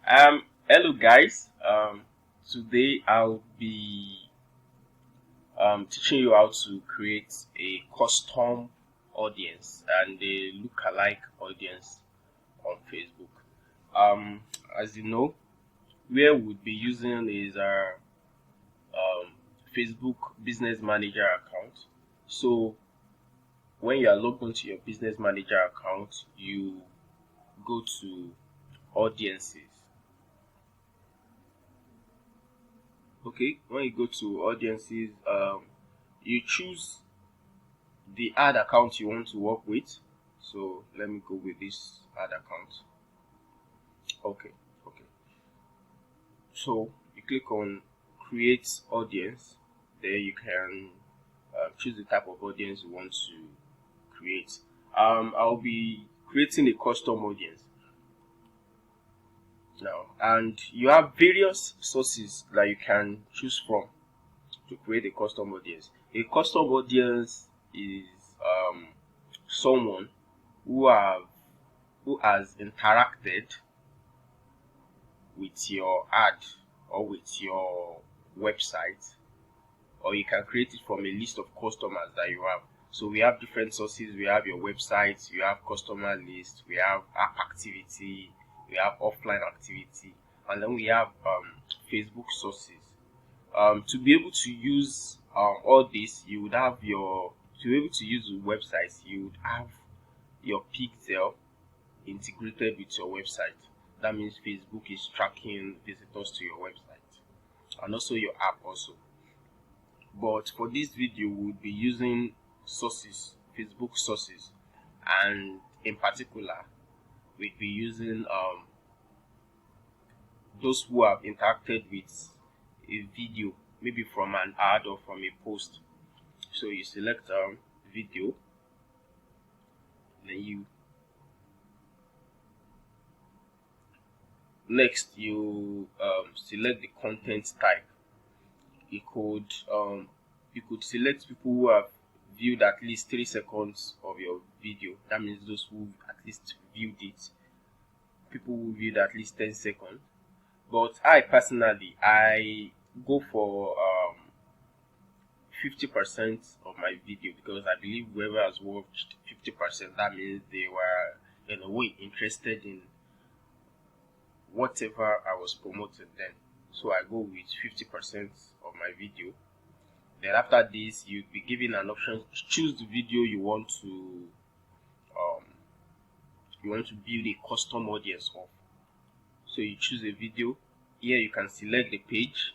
Hello guys. Today I'll be teaching you how to create a custom audience and a lookalike audience on Facebook. As you know, where we'll be using is our Facebook Business Manager account. So when you are logged into your Business Manager account, you go to audiences. Okay, when you go to audiences, you choose the ad account you want to work with. So let me go with this ad account. Okay. So you click on create audience. There you can choose the type of audience you want to create. I'll be creating a custom audience now, and you have various sources that you can choose from to create a custom audience. A custom audience is someone who has interacted with your ad or with your website, or you can create it from a list of customers that you have. So we have different sources. We have your website, you have customer list, we have app activity, we have offline activity, and then we have Facebook sources. To be able to use all this, you would have to be able to use the websites, you would have your pixel integrated with your website. That means Facebook is tracking visitors to your website and also your app also. But for this video, we'll be using sources, Facebook sources, and in particular, we'll be using those who have interacted with a video, maybe from an ad or from a post. So you select video, then you select the content type. You could select people who have viewed at least 3 seconds of your video. That means those who at least viewed it. People who viewed at least 10 seconds. But I personally go for 50% of my video, because I believe whoever has watched 50%, that means they were in a way interested in whatever I was promoting then. So I go with 50% of my video. Then after this, you'll be given an option to choose the video you want to build a custom audience of. So you choose a video. Here you can select the page.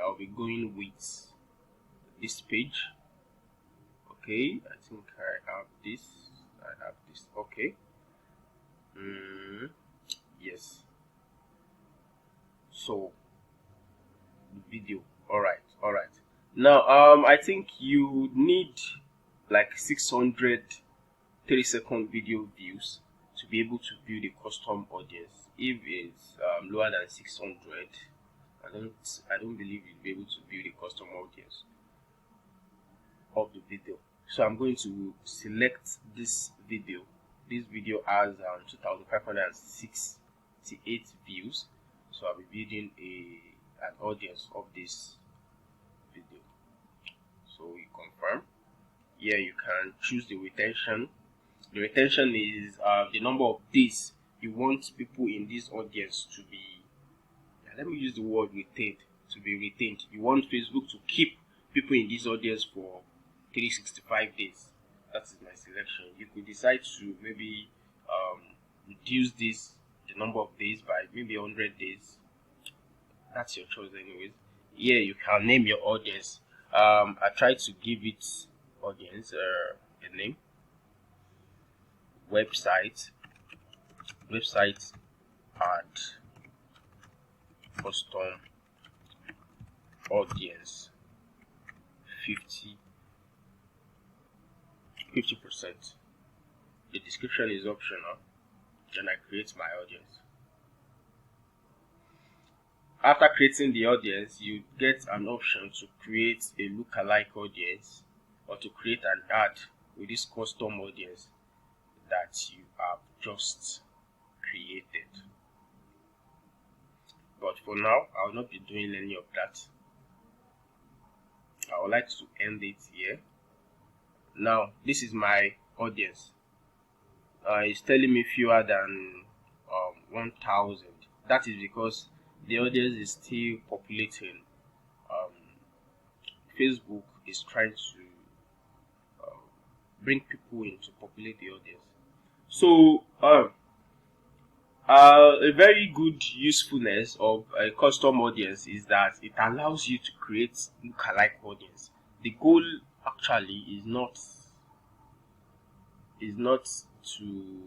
I'll be going with this page. Okay, I think I have this. Okay. Yes. So video. All right. Now I think you need like 600 3-second video views to be able to build a custom audience. If it's lower than 600, I don't believe you'll be able to build a custom audience of the video. So I'm going to select this video. This video has 2,568 views. So I'll be building an audience of this video. So you confirm. Here you can choose the retention. The retention is the number of days you want people in this audience to be. Let me use the word retained. To be retained. You want Facebook to keep people in this audience for 365 days. That is my selection. You could decide to maybe reduce the number of days by maybe 100 days. That's your choice anyways. Here you can name your audience. I tried to give it audience a name. Website ad custom audience 50%. The description is optional. Then I create my audience. After creating the audience, you get an option to create a lookalike audience or to create an ad with this custom audience that you have just created. But for now, I will not be doing any of that. I would like to end it here. Now, this is my audience. It's telling me fewer than 1,000. That is because the audience is still populating. Facebook is trying to bring people in to populate the audience. So, a very good usefulness of a custom audience is that it allows you to create lookalike audience. The goal actually is not to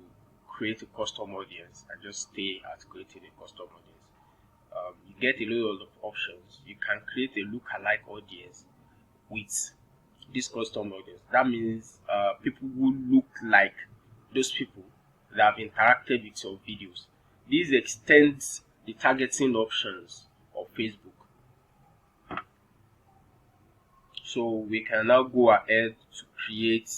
create a custom audience and just stay at creating a custom audience. You get a lot of options. You can create a lookalike audience with this custom audience. That means people who look like those people that have interacted with your videos. This extends the targeting options of Facebook. So we can now go ahead to create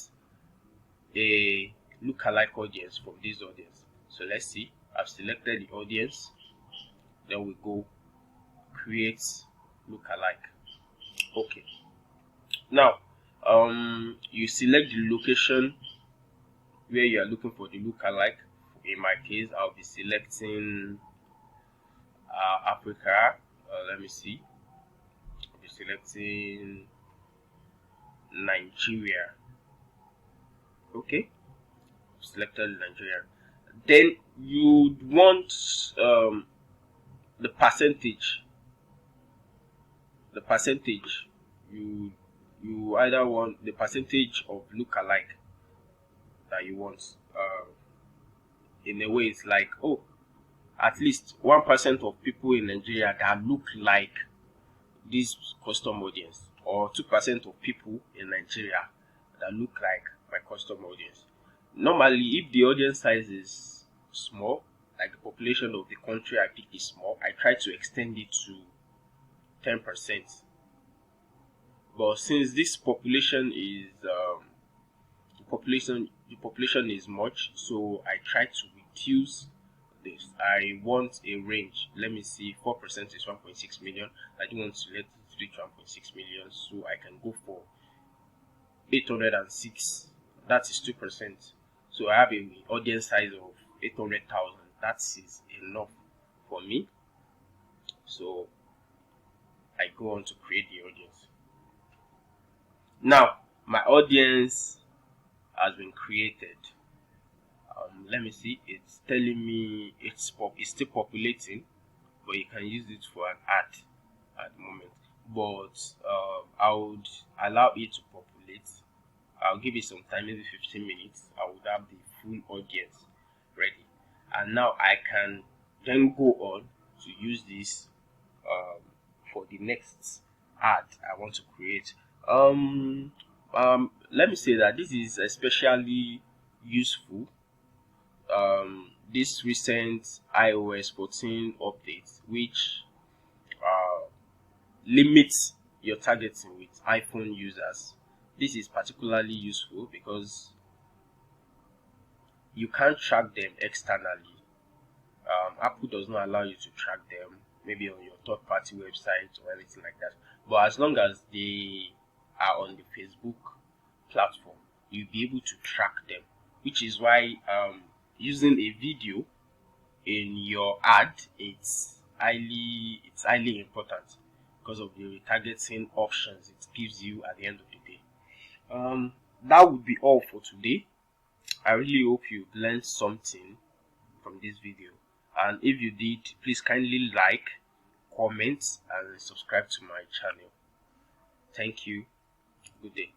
a lookalike audience from this audience. So let's see. I've selected the audience. Then we go create lookalike. Okay. Now, you select the location where you are looking for the lookalike. In my case, I'll be selecting Africa. Let me see. I'll be selecting Nigeria. Okay, selected Nigeria. Then you want the percentage. The percentage you either want the percentage of lookalike that you want. In a way, it's like, oh, at least 1% of people in Nigeria that look like this custom audience, or 2% of people in Nigeria that look like my custom audience. Normally, if the audience size is small, like the population of the country I pick is small, I try to extend it to 10%. But since this population is the population is much, so I try to reduce this. I want a range. Let me see, 4% is 1.6 million. I don't want to let it reach 1.6 million, so I can go for 806. That is 2%. So I have an audience size of 800,000. That is enough for me. So I go on to create the audience. Now my audience has been created. Let me see. It's telling me it's still populating, but you can use it for an ad at the moment. But I would allow it to populate. I'll give it some time, maybe 15 minutes. I would have the full audience ready, and now I can then go on to use this for the next ad I want to create. Let me say that this is especially useful. This recent IOS14 update, which limits your targeting with iPhone users. This is particularly useful because you can't track them externally. Apple does not allow you to track them, maybe on your third-party website or anything like that. But as long as they are on the Facebook platform, you'll be able to track them, which is why using a video in your ad it's highly important because of the retargeting options it gives you at the end of the day. That would be all for today. I really hope you learned something from this video, and if you did, please kindly like, comment, and subscribe to my channel. Thank you. Good day.